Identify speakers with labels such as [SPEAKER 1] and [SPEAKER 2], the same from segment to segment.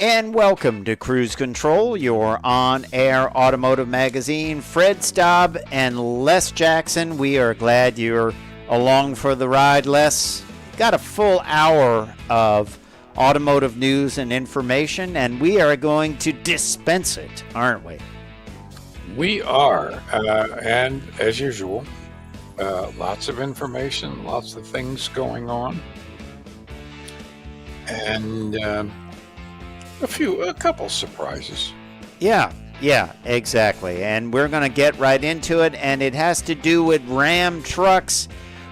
[SPEAKER 1] And welcome to Cruise Control, your on-air automotive magazine. Fred Staab and Les Jackson, we are glad you're along for the ride. Les, got a full hour of automotive news and information, and we are going to dispense it, aren't we?
[SPEAKER 2] We are, and as usual, lots of information, lots of things going on, and a couple surprises.
[SPEAKER 1] Yeah, exactly. And we're going to get right into it, and it has to do with Ram trucks.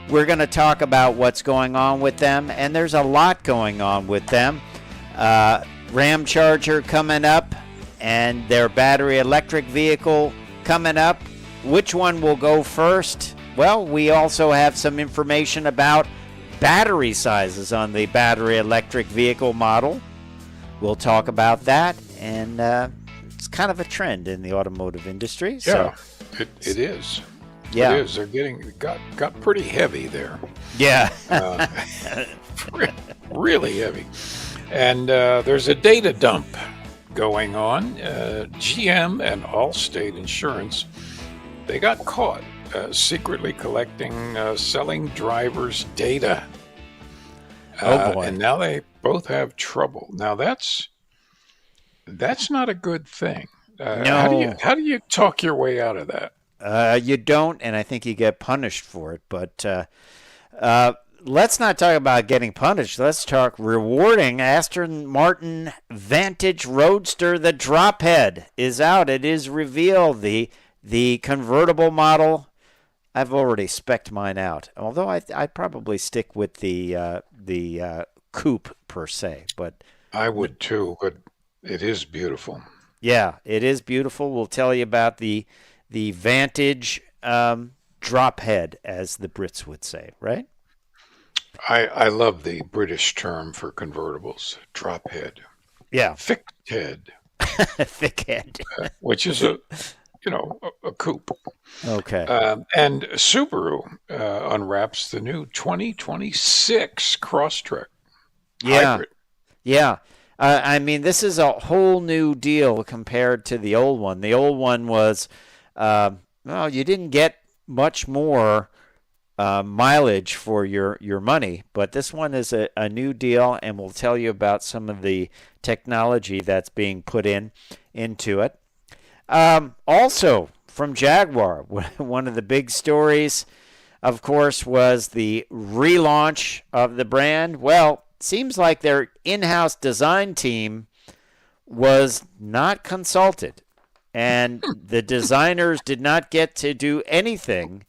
[SPEAKER 1] We're going to talk about what's going on with them, and there's a lot going on with them. Ramcharger coming up, and their battery electric vehicle coming up. Which one will go first? Well, we also have some information about battery sizes on the battery electric vehicle model. We'll talk about that, and it's kind of a trend in the automotive industry.
[SPEAKER 2] Yeah, so, it is.
[SPEAKER 1] Yeah.
[SPEAKER 2] It is. They're got pretty heavy there.
[SPEAKER 1] Yeah.
[SPEAKER 2] Really heavy. And there's a data dump going on. GM and Allstate Insurance, they got caught secretly collecting selling drivers' data.
[SPEAKER 1] Oh boy.
[SPEAKER 2] And now they both have trouble. Now that's not a good thing.
[SPEAKER 1] No.
[SPEAKER 2] How do you talk your way out of that?
[SPEAKER 1] You don't, and I think you get punished for it. But let's not talk about getting punished. Let's talk rewarding. Aston Martin Vantage Roadster, the drophead, is out. It is revealed. The convertible model. I've already spec'd mine out, although I'd probably stick with the coupe per se. But
[SPEAKER 2] I would too, but it is beautiful.
[SPEAKER 1] Yeah, it is beautiful. We'll tell you about the Vantage drophead, as the Brits would say, right?
[SPEAKER 2] I love the British term for convertibles, drophead.
[SPEAKER 1] Yeah.
[SPEAKER 2] Thick head.
[SPEAKER 1] Thick head.
[SPEAKER 2] Which is a coupe.
[SPEAKER 1] Okay.
[SPEAKER 2] And Subaru unwraps the new 2026 Crosstrek Hybrid.
[SPEAKER 1] Yeah. I mean, this is a whole new deal compared to the old one. The old one was, you didn't get much more mileage for your money, but this one is a new deal, and we'll tell you about some of the technology that's being put into it. Also, from Jaguar, one of the big stories, of course, was the relaunch of the brand. Well, it seems like their in-house design team was not consulted, and the designers did not get to do anything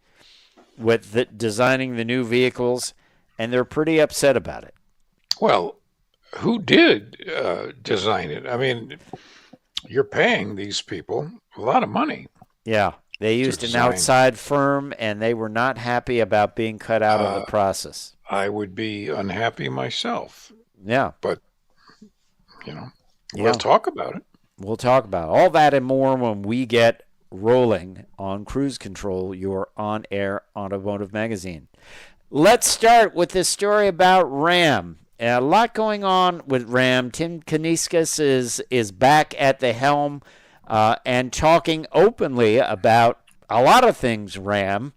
[SPEAKER 1] with designing the new vehicles, and they're pretty upset about it.
[SPEAKER 2] Well, who did design it? I mean, you're paying these people a lot of money.
[SPEAKER 1] Yeah, they used an outside firm, and they were not happy about being cut out of the process.
[SPEAKER 2] I would be unhappy myself.
[SPEAKER 1] Yeah.
[SPEAKER 2] But, we'll talk about it.
[SPEAKER 1] We'll talk about all that and more when we get rolling on Cruise Control, your on-air automotive magazine. Let's start with this story about Ram. A lot going on with Ram. Tim Kuniskis is back at the helm and talking openly about a lot of things Ram.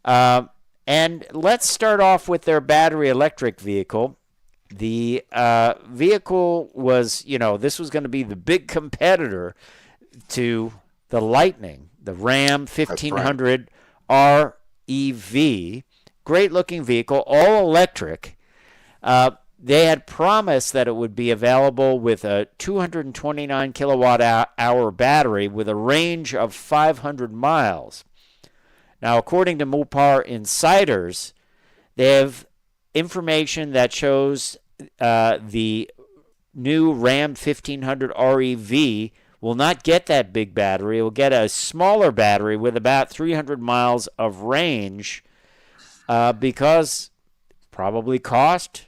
[SPEAKER 1] And let's start off with their battery electric vehicle. The vehicle was, this was going to be the big competitor to the Lightning, the Ram 1500 REV. Great looking vehicle, all electric. They had promised that it would be available with a 229 kilowatt hour battery with a range of 500 miles. Now, according to Mopar Insiders, they have information that shows the new Ram 1500 REV will not get that big battery. It will get a smaller battery with about 300 miles of range because probably cost,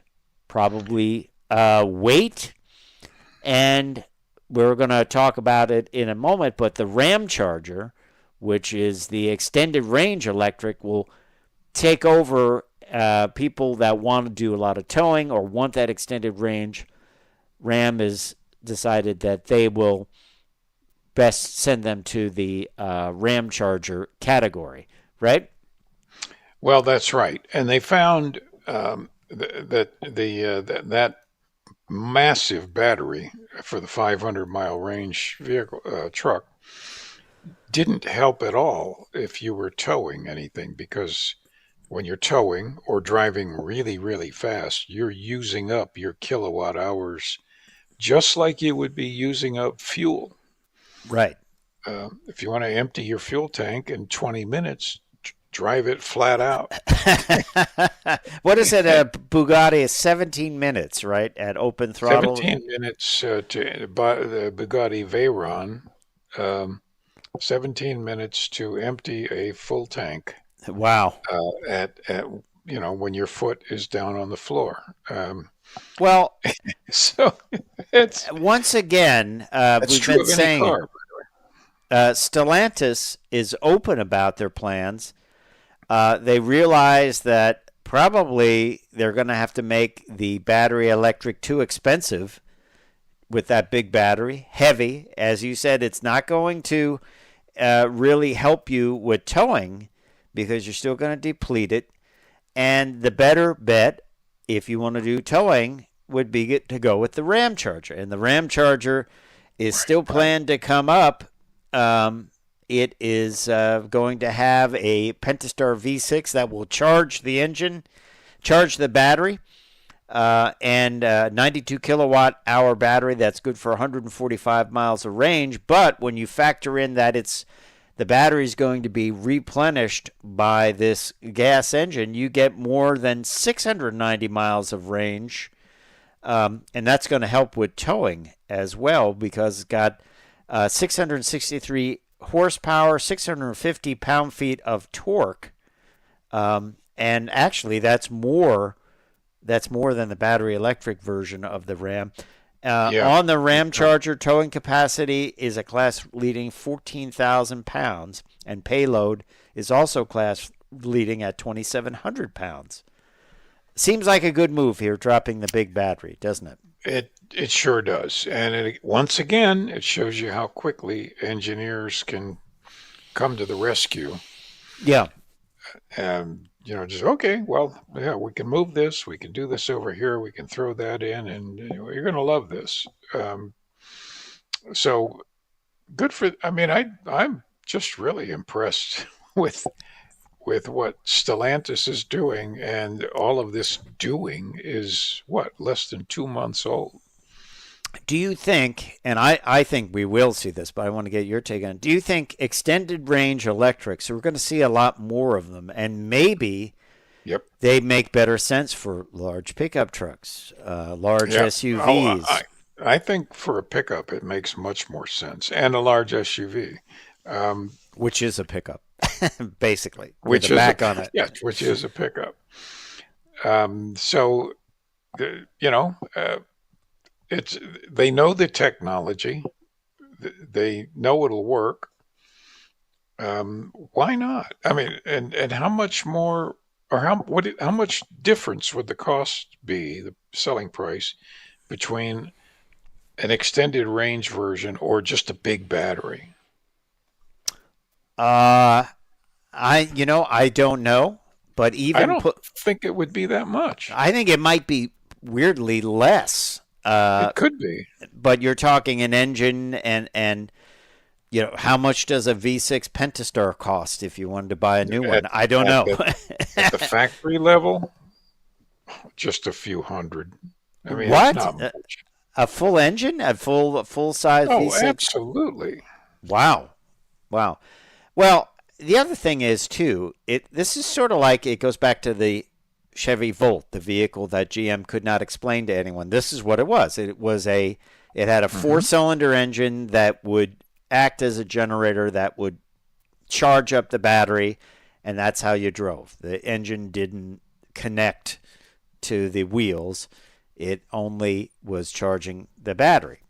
[SPEAKER 1] probably weight, and we're going to talk about it in a moment, but the Ramcharger, which is the extended range electric, will take over people that want to do a lot of towing or want that extended range. Ram is decided that they will best send them to the Ramcharger category, right?
[SPEAKER 2] Well, that's right. And they found that massive battery for the 500-mile range vehicle truck didn't help at all if you were towing anything, because when you're towing or driving really, really fast, you're using up your kilowatt hours just like you would be using up fuel.
[SPEAKER 1] Right.
[SPEAKER 2] If you want to empty your fuel tank in 20 minutes, drive it flat out.
[SPEAKER 1] What is it? A Bugatti is 17 minutes, right? At open throttle?
[SPEAKER 2] 17 minutes to the Bugatti Veyron, 17 minutes to empty a full tank.
[SPEAKER 1] Wow.
[SPEAKER 2] At when your foot is down on the floor.
[SPEAKER 1] Well,
[SPEAKER 2] so it's
[SPEAKER 1] once again, we've been saying
[SPEAKER 2] car,
[SPEAKER 1] Stellantis is open about their plans. They realize that probably they're going to have to make the battery electric too expensive with that big battery, heavy. As you said, it's not going to really help you with towing because you're still going to deplete it. And the better bet, if you want to do towing, would be to go with the Ramcharger. And the Ramcharger is still planned to come up. It is going to have a Pentastar V6 that will charge the engine, charge the battery, and 92 kilowatt hour battery that's good for 145 miles of range. But when you factor in that the battery is going to be replenished by this gas engine, you get more than 690 miles of range. And that's going to help with towing as well because it's got 663 horsepower, 650 pound-feet of torque. And actually, that's more than the battery electric version of the Ram. On the Ramcharger, towing capacity is a class-leading 14,000 pounds, and payload is also class-leading at 2,700 pounds. Seems like a good move here, dropping the big battery, doesn't it?
[SPEAKER 2] It sure does. And once again, it shows you how quickly engineers can come to the rescue.
[SPEAKER 1] Yeah.
[SPEAKER 2] Just, okay, well, yeah, we can move this. We can do this over here. We can throw that in, and you're going to love this. So good I'm just really impressed with what Stellantis is doing, and all of this doing is less than 2 months old.
[SPEAKER 1] Do you think, and I think we will see this, but I want to get your take on it. Do you think extended range electrics, so we're going to see a lot more of them, and maybe they make better sense for large pickup trucks, large SUVs?
[SPEAKER 2] I think for a pickup, it makes much more sense, and a large SUV.
[SPEAKER 1] Which is a pickup, basically,
[SPEAKER 2] with
[SPEAKER 1] a back on it.
[SPEAKER 2] Yeah, which is a pickup. They know the technology. They know it'll work. Why not? I mean, and how much more, or how much difference would the cost be, the selling price, between an extended range version or just a big battery?
[SPEAKER 1] I don't know, but even
[SPEAKER 2] I don't think it would be that much.
[SPEAKER 1] I think it might be weirdly less.
[SPEAKER 2] It could be,
[SPEAKER 1] but you're talking an engine, and how much does a V6 Pentastar cost if you wanted to buy a new one? I don't know.
[SPEAKER 2] At the factory level, just a few hundred. I mean,
[SPEAKER 1] what?
[SPEAKER 2] It's not much.
[SPEAKER 1] A full engine, a full size V6?
[SPEAKER 2] Absolutely.
[SPEAKER 1] Wow. Well, the other thing is too. This is sort of like, it goes back to the Chevy Volt, the vehicle that GM could not explain to anyone. This is what it was. It had a four-cylinder engine that would act as a generator that would charge up the battery, and that's how you drove. The engine didn't connect to the wheels. It only was charging the battery.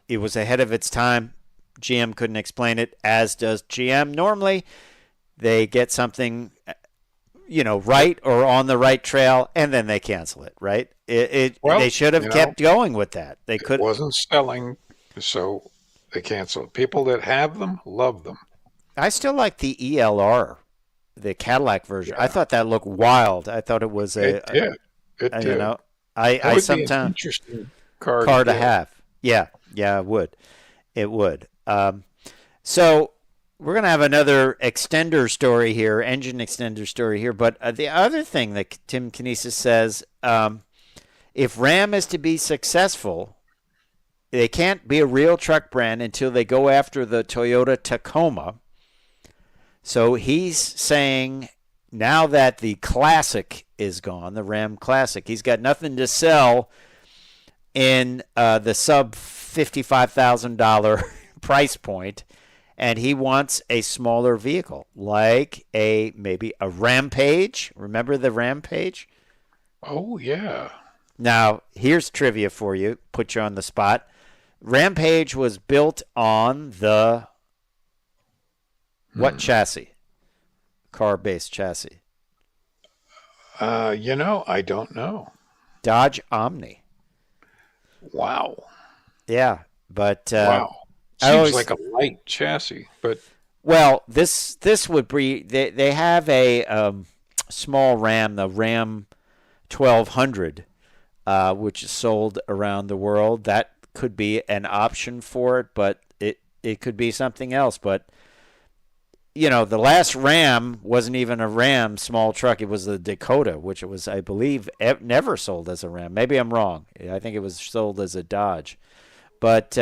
[SPEAKER 1] It was ahead of its time. GM couldn't explain it, as does GM. Normally, they get something right or on the right trail, and then they cancel it, right?
[SPEAKER 2] Well,
[SPEAKER 1] They should have kept going with that. They
[SPEAKER 2] it
[SPEAKER 1] could.
[SPEAKER 2] wasn't selling, so they canceled. People that have them love them.
[SPEAKER 1] I still like the ELR, the Cadillac version. I
[SPEAKER 2] Yeah,
[SPEAKER 1] thought that looked wild. I thought it was
[SPEAKER 2] it did. It
[SPEAKER 1] you
[SPEAKER 2] did.
[SPEAKER 1] know,
[SPEAKER 2] That
[SPEAKER 1] I
[SPEAKER 2] would be an
[SPEAKER 1] sometimes
[SPEAKER 2] interesting car
[SPEAKER 1] car
[SPEAKER 2] to
[SPEAKER 1] to
[SPEAKER 2] get.
[SPEAKER 1] have. Yeah, it would. It would. So we're gonna have another extender story here, engine extender story here. But the other thing that Tim Kinesis says, if Ram is to be successful, they can't be a real truck brand until they go after the Toyota Tacoma. So he's saying now that the Classic is gone, the Ram Classic, he's got nothing to sell in the sub $55,000 price point, and he wants a smaller vehicle, like maybe a Rampage. Remember the Rampage?
[SPEAKER 2] Oh, yeah.
[SPEAKER 1] Now, here's trivia for you, put you on the spot. Rampage was built on the what chassis? Car-based chassis.
[SPEAKER 2] I don't know.
[SPEAKER 1] Dodge Omni.
[SPEAKER 2] Wow.
[SPEAKER 1] Yeah, but
[SPEAKER 2] Wow.
[SPEAKER 1] I
[SPEAKER 2] Seems
[SPEAKER 1] always
[SPEAKER 2] like a light chassis, but
[SPEAKER 1] well, this would be they have a small Ram, the Ram 1200, which is sold around the world. That could be an option for it, but it could be something else. But the last Ram wasn't even a Ram small truck. It was the Dakota, which it was, I believe, never sold as a Ram. Maybe I'm wrong. I think it was sold as a Dodge. But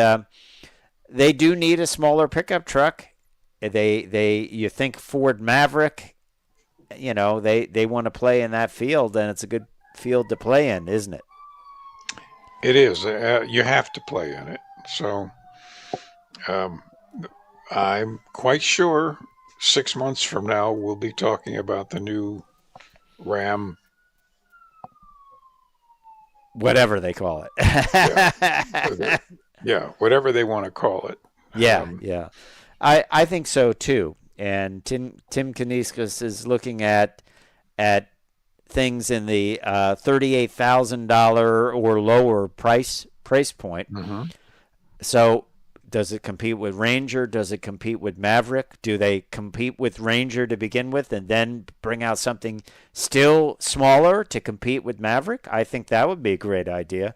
[SPEAKER 1] they do need a smaller pickup truck. You think Ford Maverick, they want to play in that field, and it's a good field to play in, isn't it?
[SPEAKER 2] it is. You have to play in it. So I'm quite sure 6 months from now we'll be talking about the new Ram.
[SPEAKER 1] Whatever they call it.
[SPEAKER 2] Yeah, whatever they want to call it.
[SPEAKER 1] Yeah. I think so too. And Tim Kaniskas is looking at things in the $38,000 or lower price point.
[SPEAKER 2] Mm-hmm.
[SPEAKER 1] So does it compete with Ranger? Does it compete with Maverick? Do they compete with Ranger to begin with and then bring out something still smaller to compete with Maverick? I think that would be a great idea.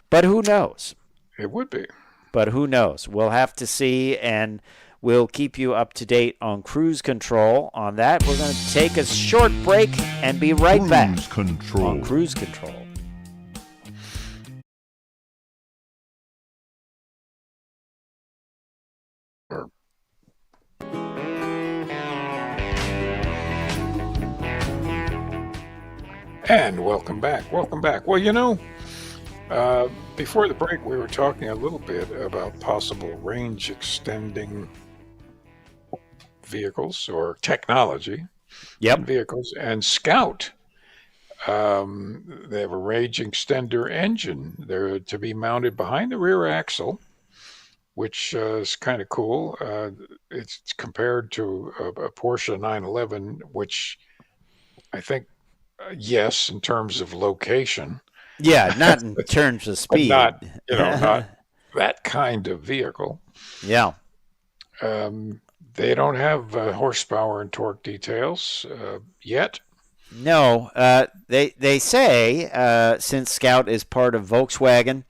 [SPEAKER 1] But who knows?
[SPEAKER 2] It would be.
[SPEAKER 1] But who knows? We'll have to see, and we'll keep you up to date on Cruise Control on that. We're going to take a short break and be right back on Cruise Control.
[SPEAKER 2] And welcome back. Welcome back. Well, before the break, we were talking a little bit about possible range extending vehicles or technology in vehicles. And Scout, they have a range extender engine. They're to be mounted behind the rear axle, which is kind of cool. It's compared to a Porsche 911, which I think, yes, in terms of location.
[SPEAKER 1] Yeah, not in terms of speed.
[SPEAKER 2] Not that kind of vehicle.
[SPEAKER 1] Yeah.
[SPEAKER 2] They don't have horsepower and torque details yet.
[SPEAKER 1] No, they say since Scout is part of Volkswagen,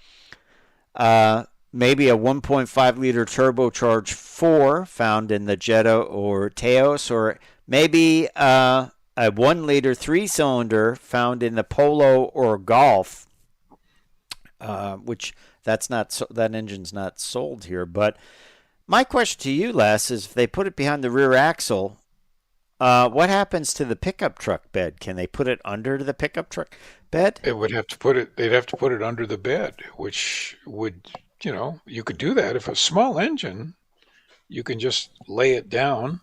[SPEAKER 1] maybe a 1.5 liter turbocharged 4 found in the Jetta or Taos, or maybe a 1 liter 3-cylinder found in the Polo or Golf, which that engine's not sold here. But my question to you, Les, is if they put it behind the rear axle, what happens to the pickup truck bed? Can they put it under the pickup truck bed?
[SPEAKER 2] They'd have to put it under the bed, which would, you could do that. If a small engine, you can just lay it down.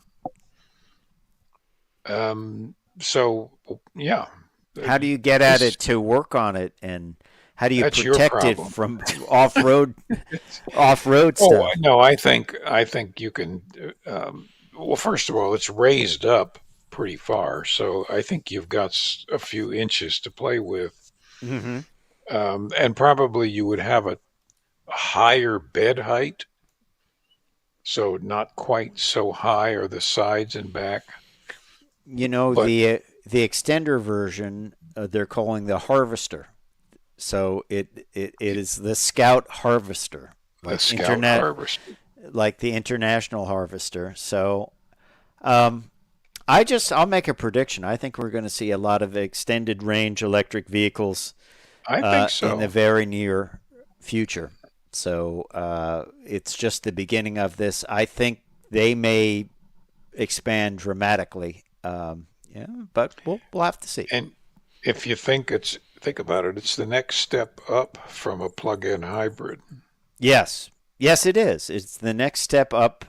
[SPEAKER 2] So, yeah.
[SPEAKER 1] How do you get at it to work on it, and how do you
[SPEAKER 2] That's
[SPEAKER 1] protect it from off-road stuff?
[SPEAKER 2] Oh, no, I think you can. Well, first of all, it's raised up pretty far. So I think you've got a few inches to play with.
[SPEAKER 1] Mm-hmm.
[SPEAKER 2] And probably you would have a higher bed height, so not quite so high are the sides and back.
[SPEAKER 1] You know,
[SPEAKER 2] But
[SPEAKER 1] the extender version, they're calling the Harvester. So it is the Scout Harvester,
[SPEAKER 2] the Scout Harvester.
[SPEAKER 1] like the International Harvester. So I'll make a prediction. I think we're going to see a lot of extended range electric vehicles
[SPEAKER 2] I think so.
[SPEAKER 1] in the very near future. So it's just the beginning of this. I think they may expand dramatically. Yeah, but we'll have to see.
[SPEAKER 2] And if you think about it, it's the next step up from a plug-in hybrid.
[SPEAKER 1] Yes, it is. It's the next step up.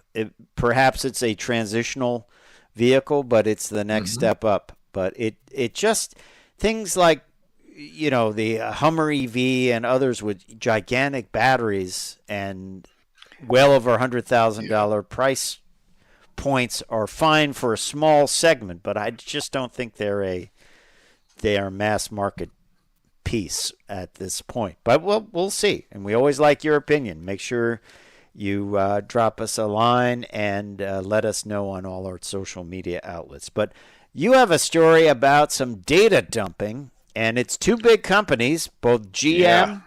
[SPEAKER 1] Perhaps it's a transitional vehicle, but it's the next step up. But it just things like, you know, the Hummer EV and others with gigantic batteries and well over $100,000 price points are fine for a small segment, but I just don't think they are mass market piece at this point. But we'll see, and we always like your opinion. Make sure you drop us a line and let us know on all our social media outlets. But you have a story about some data dumping, and it's two big companies, both GM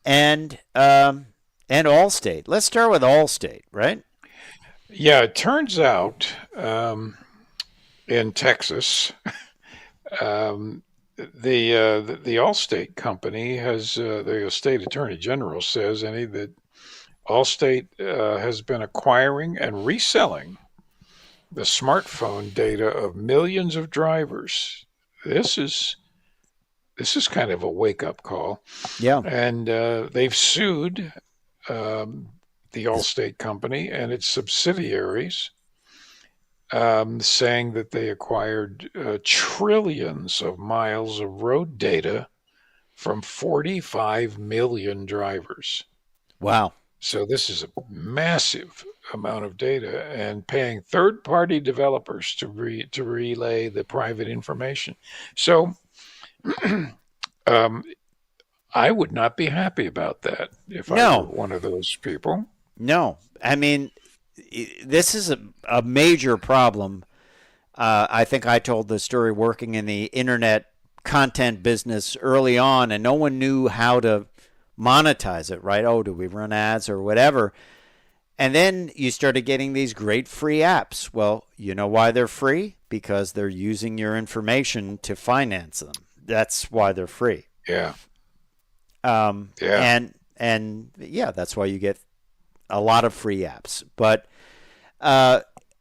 [SPEAKER 1] and Allstate. Let's start with Allstate, right?
[SPEAKER 2] Yeah, it turns out in Texas, the Allstate company has the state attorney general says that Allstate has been acquiring and reselling the smartphone data of millions of drivers. This is kind of a wake-up call.
[SPEAKER 1] Yeah,
[SPEAKER 2] and they've sued the Allstate company and its subsidiaries, saying that they acquired trillions of miles of road data from 45 million drivers.
[SPEAKER 1] Wow.
[SPEAKER 2] So this is a massive amount of data, and paying third-party developers to relay the private information. So I would not be happy about that if I were one of those people.
[SPEAKER 1] No, I mean, this is a major problem. I think I told the story working in the internet content business early on, and no one knew how to monetize it, right? Oh, do we run ads or whatever? And then you started getting these great free apps. Well, you know why they're free? Because they're using your information to finance them. That's why they're free.
[SPEAKER 2] Yeah.
[SPEAKER 1] And that's why you get a lot of free apps. But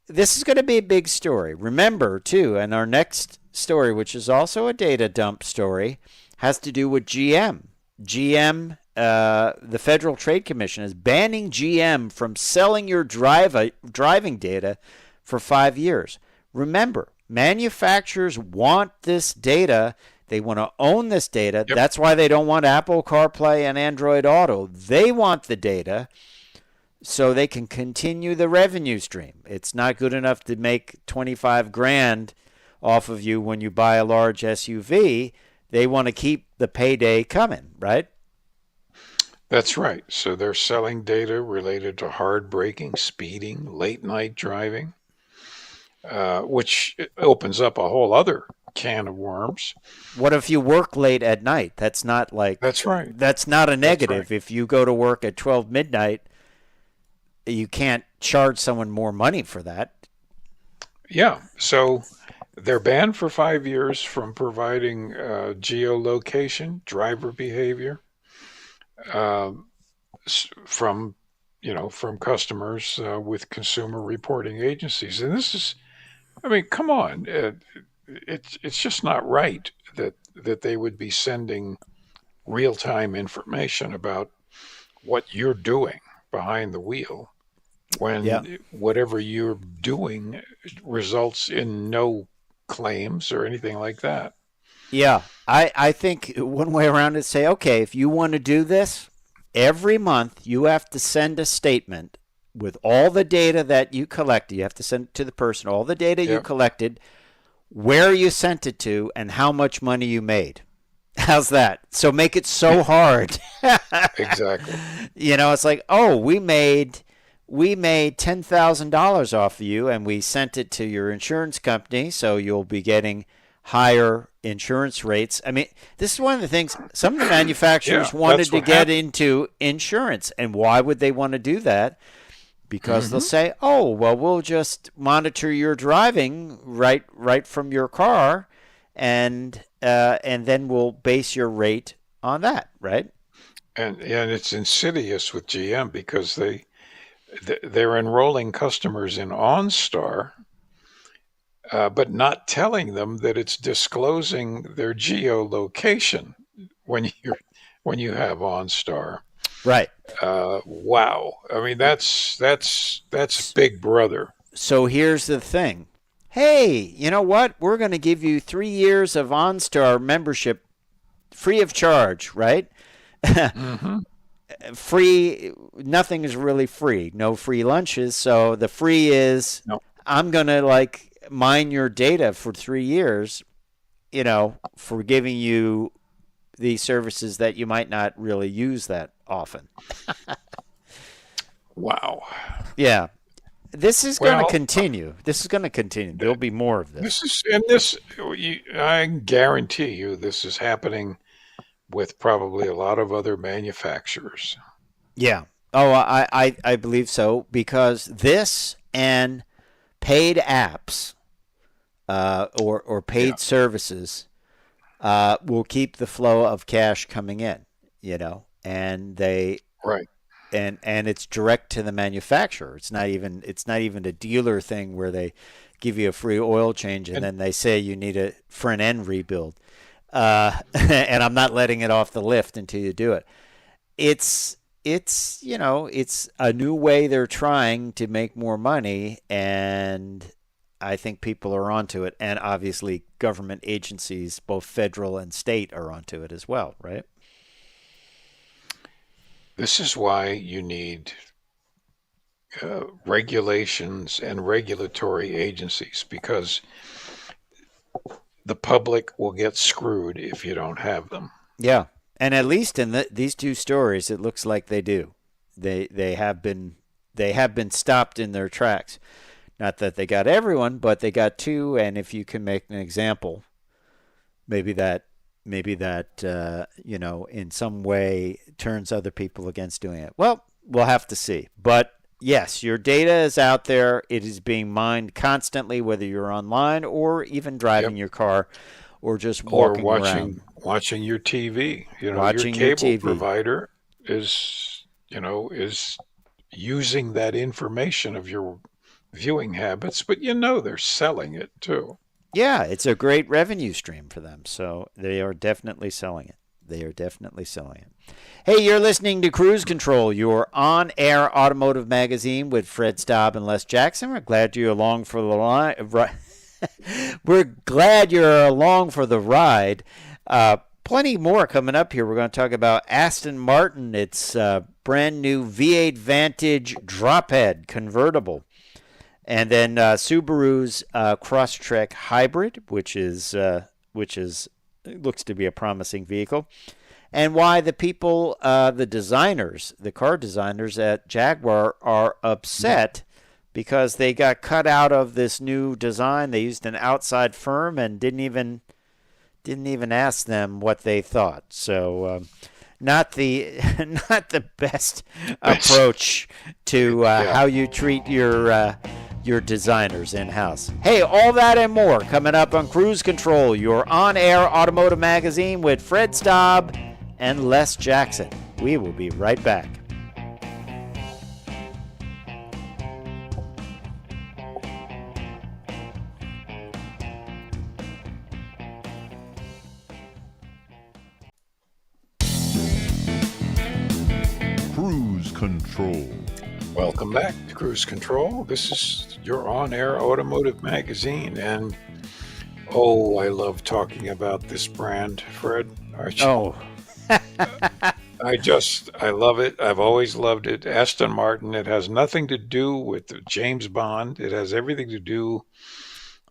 [SPEAKER 1] this is going to be a big story. Remember, too, and our next story, which is also a data dump story, has to do with GM. GM, the Federal Trade Commission, is banning GM from selling your driving data for 5 years. Remember, manufacturers want this data. They want to own this data. Yep. That's why they don't want Apple CarPlay and Android Auto. They want the data so they can continue the revenue stream. It's not good enough to make $25,000 off of you when you buy a large SUV. They want to keep the payday coming, right?
[SPEAKER 2] That's right. So they're selling data related to hard braking, speeding, late night driving, which opens up a whole other can of worms.
[SPEAKER 1] What if you work late at night? That's not like...
[SPEAKER 2] That's right.
[SPEAKER 1] That's not a negative.
[SPEAKER 2] Right.
[SPEAKER 1] If you go to work at 12 midnight, you can't charge someone more money for that.
[SPEAKER 2] Yeah. So they're banned for 5 years from providing geolocation, driver behavior, from customers with consumer reporting agencies. And this is, I mean, come on. It's just not right that they would be sending real-time information about what you're doing behind the wheel when whatever you're doing results in no claims or anything like that.
[SPEAKER 1] Yeah, I think one way around is say, okay, if you want to do this, every month you have to send a statement with all the data that you collected. You have to send it to the person, all the data you collected where you sent it to, and how much money you made. How's that? So make it so hard.
[SPEAKER 2] Exactly.
[SPEAKER 1] It's like, oh, we made $10,000 off of you, and we sent it to your insurance company, so you'll be getting higher insurance rates. I mean, this is one of the things some of the manufacturers wanted to get into insurance. And why would they want to do that? Because they'll say, oh, well, we'll just monitor your driving right from your car, and then we'll base your rate on that, right?
[SPEAKER 2] And it's insidious with GM because they're enrolling customers in OnStar, but not telling them that it's disclosing their geolocation when you have OnStar.
[SPEAKER 1] Right.
[SPEAKER 2] Wow. I mean, that's Big Brother.
[SPEAKER 1] So here's the thing. Hey, you know what? We're going to give you 3 years of OnStar membership free of charge, right? Free. Nothing is really free. No free lunches. So the free is I'm going to mine your data for 3 years, for giving you these services that you might not really use that often.
[SPEAKER 2] Wow.
[SPEAKER 1] Yeah. This is going to continue. There'll be more of this.
[SPEAKER 2] I guarantee you this is happening with probably a lot of other manufacturers.
[SPEAKER 1] Yeah. Oh, I believe so, because this and paid apps or paid services will keep the flow of cash coming in, and they and it's direct to the manufacturer. It's not even a dealer thing where they give you a free oil change and then they say you need a front end rebuild, and I'm not letting it off the lift until you do it. It's a new way they're trying to make more money, and I think people are onto it, and obviously government agencies, both federal and state, are onto it as well, right?
[SPEAKER 2] This is why you need regulations and regulatory agencies, because the public will get screwed if you don't have them.
[SPEAKER 1] Yeah, and at least in these two stories, it looks like they do. They have been stopped in their tracks. Not that they got everyone, but they got two. And if you can make an example, maybe that in some way turns other people against doing it. Well, we'll have to see. But yes, your data is out there. It is being mined constantly, whether you're online or even driving your car, or just walking around,
[SPEAKER 2] watching your TV.
[SPEAKER 1] Watching
[SPEAKER 2] your
[SPEAKER 1] your
[SPEAKER 2] cable
[SPEAKER 1] TV.
[SPEAKER 2] provider is using that information of your viewing habits, but they're selling it too.
[SPEAKER 1] Yeah, it's a great revenue stream for them. So they are definitely selling it. Hey, you're listening to Cruise Control, your on-air automotive magazine with Fred Staab and Les Jackson. We're glad you're along for the ride. Plenty more coming up here. We're going to talk about Aston Martin. It's brand new V8 Vantage drophead convertible. And then Subaru's Crosstrek Hybrid, which looks to be a promising vehicle, and why the people, the car designers at Jaguar are upset because they got cut out of this new design. They used an outside firm and didn't even ask them what they thought. So not the best approach to how you treat your designers in-house. Hey, all that and more coming up on Cruise Control, your on-air automotive magazine with Fred Staab and Les Jackson. We will be right back.
[SPEAKER 3] Cruise Control.
[SPEAKER 2] Welcome back to Cruise Control. This is your on-air automotive magazine, and I love talking about this brand, Fred.
[SPEAKER 1] Oh.
[SPEAKER 2] I love it. I've always loved it. Aston Martin. It has nothing to do with James Bond. It has everything to do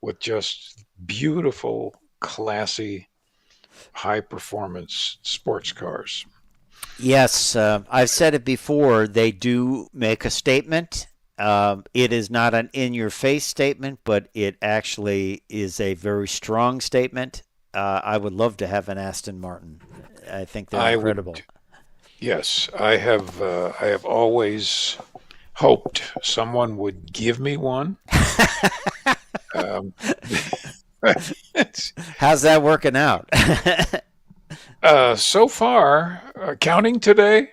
[SPEAKER 2] with just beautiful, classy, high-performance sports cars.
[SPEAKER 1] Yes, I've said it before. They do make a statement. It is not an in-your-face statement, but it actually is a very strong statement. I would love to have an Aston Martin. I think they're
[SPEAKER 2] I
[SPEAKER 1] incredible.
[SPEAKER 2] would, yes, I have always hoped someone would give me one. Um,
[SPEAKER 1] How's that working out?
[SPEAKER 2] so far, counting today,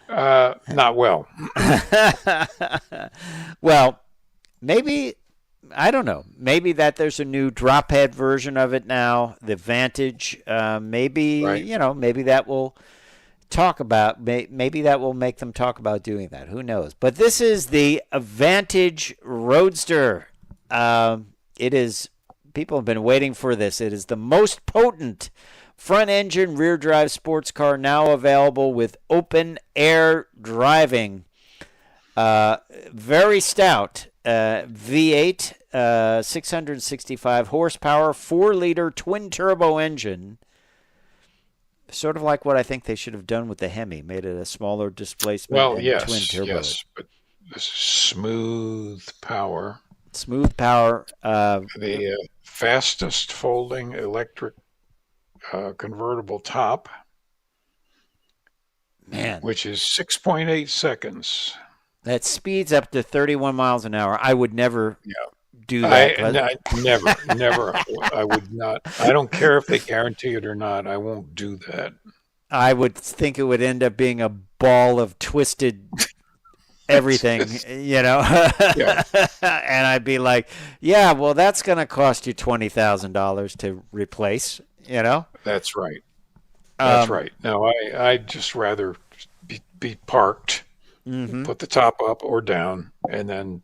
[SPEAKER 2] not well.
[SPEAKER 1] Well, maybe I don't know. Maybe that there's a new drophead version of it now, the Vantage. Maybe
[SPEAKER 2] Right.
[SPEAKER 1] maybe that will maybe that will make them talk about doing that. Who knows? But this is the Vantage Roadster. It is. People have been waiting for this. It is the most potent front-engine, rear-drive sports car now available with open-air driving. Very stout. V8, 665 horsepower, 4-liter twin-turbo engine. Sort of like what I think they should have done with the Hemi, made it a smaller displacement
[SPEAKER 2] Well,
[SPEAKER 1] and
[SPEAKER 2] yes,
[SPEAKER 1] twin-turbo.
[SPEAKER 2] yes, but this is smooth power.
[SPEAKER 1] Smooth power.
[SPEAKER 2] The fastest folding electric convertible top,
[SPEAKER 1] Man,
[SPEAKER 2] which is 6.8 seconds.
[SPEAKER 1] that speeds up to 31 miles an hour. I would never
[SPEAKER 2] Yeah.
[SPEAKER 1] do that.
[SPEAKER 2] Never. I would not. I don't care if they guarantee it or not. I won't do that.
[SPEAKER 1] I would think it would end up being a ball of twisted everything,
[SPEAKER 2] Yeah.
[SPEAKER 1] And I'd be like, yeah, well, that's going to cost you $20,000 to replace,
[SPEAKER 2] That's right. That's right. No, I'd just rather be parked, put the top up or down, and then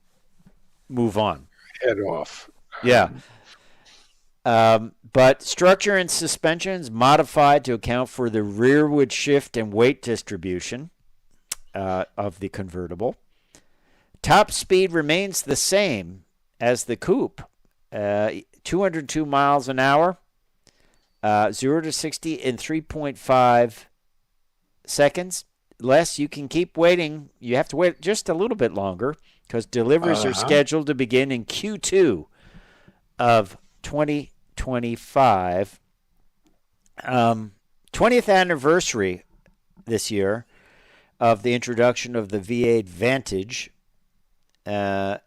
[SPEAKER 1] move on.
[SPEAKER 2] head off.
[SPEAKER 1] Yeah. But structure and suspensions modified to account for the rearward shift and weight distribution of the convertible. Top speed remains the same as the coupe, 202 miles an hour, 0 to 60 in 3.5 seconds. Les, you can keep waiting. You have to wait just a little bit longer because deliveries are scheduled to begin in Q2 of 2025. 20th anniversary this year of the introduction of the V8 Vantage. It's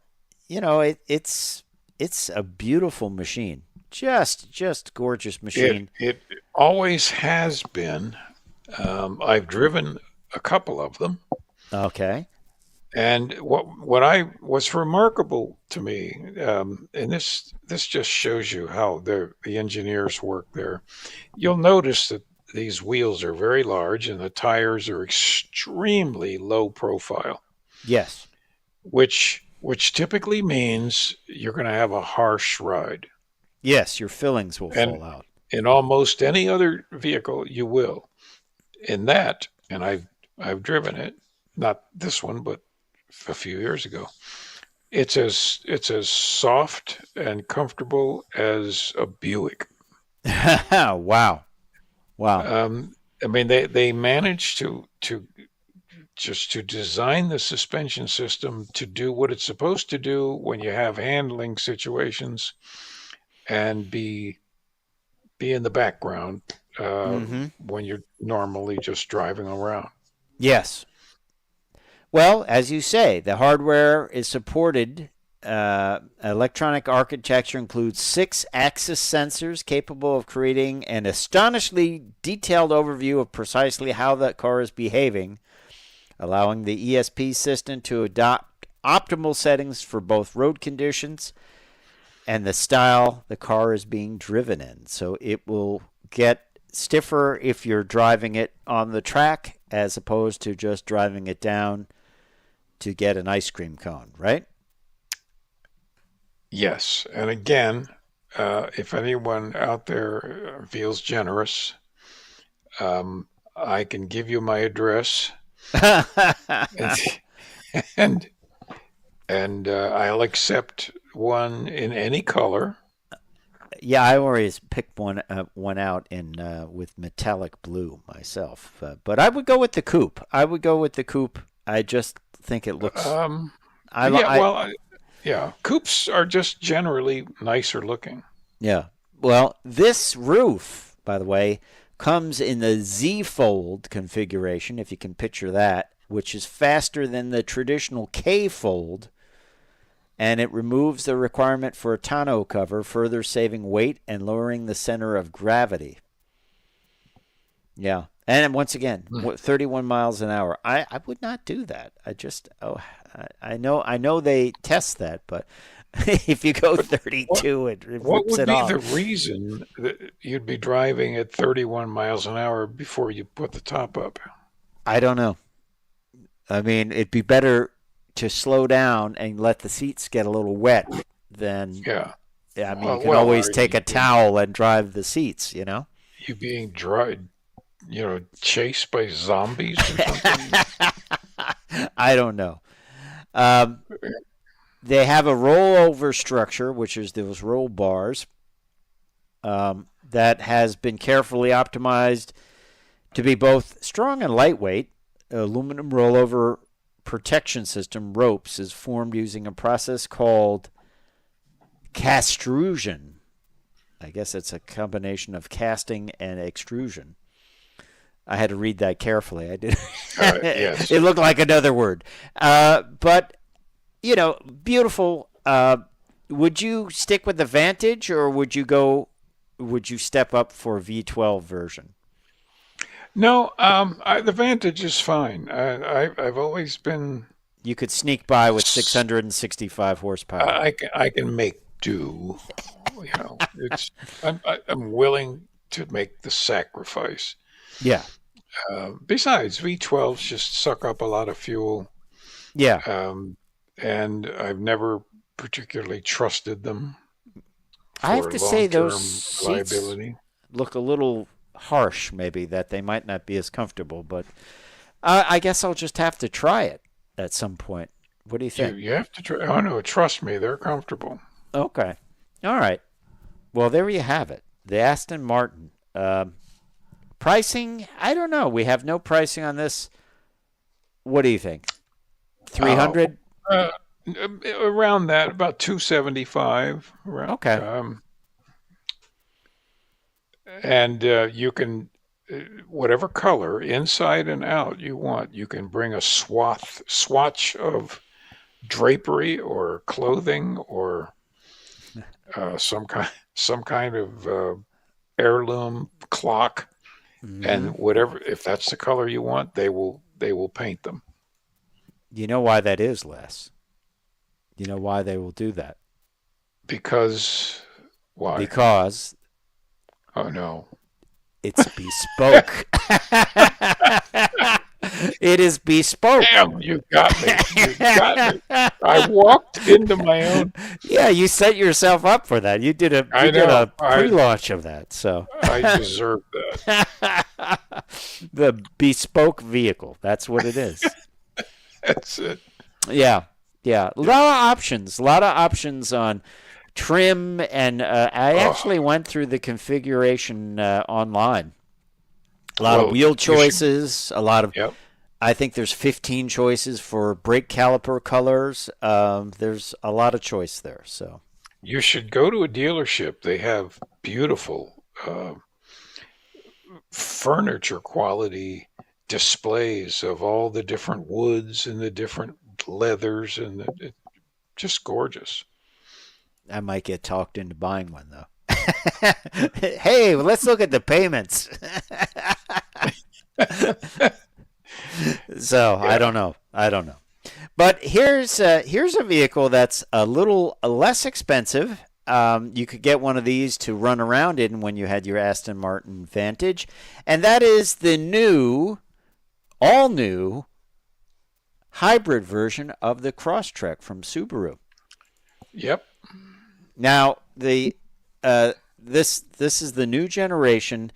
[SPEAKER 1] a beautiful machine. Just gorgeous machine.
[SPEAKER 2] It always has been. I've driven a couple of them.
[SPEAKER 1] Okay.
[SPEAKER 2] And what's remarkable to me, and this just shows you how the engineers work there. You'll notice that these wheels are very large and the tires are extremely low profile.
[SPEAKER 1] Yes.
[SPEAKER 2] Which typically means you're going to have a harsh ride.
[SPEAKER 1] Yes, your fillings will fall out.
[SPEAKER 2] In almost any other vehicle, you will. In that, and I've driven it, not this one, but a few years ago. It's as soft and comfortable as a Buick.
[SPEAKER 1] Wow.
[SPEAKER 2] I mean, they managed to design the suspension system to do what it's supposed to do when you have handling situations, and be in the background when you're normally just driving around.
[SPEAKER 1] Yes. Well, as you say, the hardware is supported. Electronic architecture includes 6 axis sensors capable of creating an astonishingly detailed overview of precisely how that car is behaving, allowing the ESP system to adopt optimal settings for both road conditions and the style the car is being driven in. So it will get stiffer if you're driving it on the track as opposed to just driving it down to get an ice cream cone, right?
[SPEAKER 2] Yes. And again, if anyone out there feels generous, I can give you my address. and I'll accept one in any color.
[SPEAKER 1] Yeah, I always pick one out in with metallic blue myself. But I would go with the coupe. I just think it looks. I, li-
[SPEAKER 2] Yeah,
[SPEAKER 1] I
[SPEAKER 2] well, yeah, coupes are just generally nicer looking.
[SPEAKER 1] Yeah. Well, this roof, by the way, comes in the Z fold configuration, if you can picture that, which is faster than the traditional K fold, and it removes the requirement for a tonneau cover, further saving weight and lowering the center of gravity. Yeah. And once again, 31 miles an hour. I would not do that. I know they test that, but if you go 32, it
[SPEAKER 2] What
[SPEAKER 1] rips
[SPEAKER 2] would
[SPEAKER 1] it
[SPEAKER 2] be
[SPEAKER 1] off.
[SPEAKER 2] the reason that you'd be driving at 31 miles an hour before you put the top up?
[SPEAKER 1] I don't know. I mean, it'd be better to slow down and let the seats get a little wet than.
[SPEAKER 2] Yeah.
[SPEAKER 1] I mean, you can always take a towel and drive the seats, you know?
[SPEAKER 2] You being chased by zombies or something?
[SPEAKER 1] I don't know. They have a rollover structure, which is those roll bars, that has been carefully optimized to be both strong and lightweight. Aluminum rollover protection system, ropes, is formed using a process called castrusion. I guess it's a combination of casting and extrusion. I had to read that carefully. I did.
[SPEAKER 2] Yes.
[SPEAKER 1] It looked like another word. But, beautiful. Would you stick with the Vantage, or would you step up for a V12 version?
[SPEAKER 2] No, the Vantage is fine. I've always been.
[SPEAKER 1] You could sneak by with 665 horsepower.
[SPEAKER 2] I can make do. I'm willing to make the sacrifice.
[SPEAKER 1] Yeah.
[SPEAKER 2] Besides, V12s just suck up a lot of fuel.
[SPEAKER 1] Yeah.
[SPEAKER 2] And I've never particularly trusted them.
[SPEAKER 1] I have to say those seats
[SPEAKER 2] reliability
[SPEAKER 1] look a little harsh, maybe, that they might not be as comfortable, but I guess I'll just have to try it at some point. What do you think?
[SPEAKER 2] You have to try. Oh, no, trust me, they're comfortable.
[SPEAKER 1] Okay. All right. Well, there you have it. The Aston Martin. Pricing, I don't know. We have no pricing on this. What do you think? 300?
[SPEAKER 2] Around that, about 275.
[SPEAKER 1] Okay.
[SPEAKER 2] And you can, whatever color, inside and out you want, you can bring a swatch of drapery or clothing or some kind of heirloom clock, and whatever. If that's the color you want, they will paint them.
[SPEAKER 1] You know why that is, Les? You know why they will do that?
[SPEAKER 2] Because why?
[SPEAKER 1] Because
[SPEAKER 2] oh no,
[SPEAKER 1] it's bespoke. It is bespoke.
[SPEAKER 2] Damn, you got me. You got me. I walked into my own.
[SPEAKER 1] Yeah, you set yourself up for that. You did a pre-launch of that, so
[SPEAKER 2] I deserve that.
[SPEAKER 1] The bespoke vehicle. That's what it is.
[SPEAKER 2] That's it.
[SPEAKER 1] Yeah. A lot of options on trim, and I actually went through the configuration online. A lot of wheel choices, a lot of.
[SPEAKER 2] Yep.
[SPEAKER 1] I think there's 15 choices for brake caliper colors. There's a lot of choice there. So
[SPEAKER 2] you should go to a dealership. They have beautiful furniture quality displays of all the different woods and the different leathers, and it's just gorgeous.
[SPEAKER 1] I might get talked into buying one, though. Hey, well, let's look at the payments. So yeah. I don't know. But here's a vehicle that's a little less expensive. You could get one of these to run around in when you had your Aston Martin Vantage, and that is the all new hybrid version of the Crosstrek from Subaru.
[SPEAKER 2] Yep.
[SPEAKER 1] Now this is the new generation.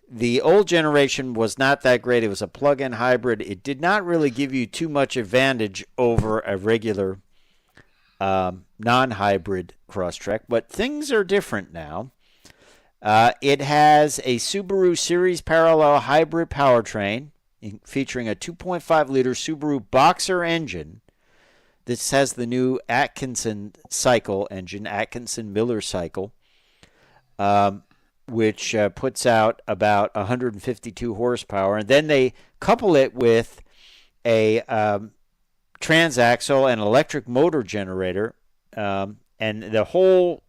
[SPEAKER 1] The old generation was not that great. It was a plug-in hybrid. It did not really give you too much advantage over a regular non-hybrid Crosstrek, but things are different now. It has a Subaru Series Parallel hybrid powertrain featuring a 2.5-liter Subaru Boxer engine. This has the new Atkinson cycle engine, Atkinson Miller cycle, which puts out about 152 horsepower. And then they couple it with a transaxle and electric motor generator, and the whole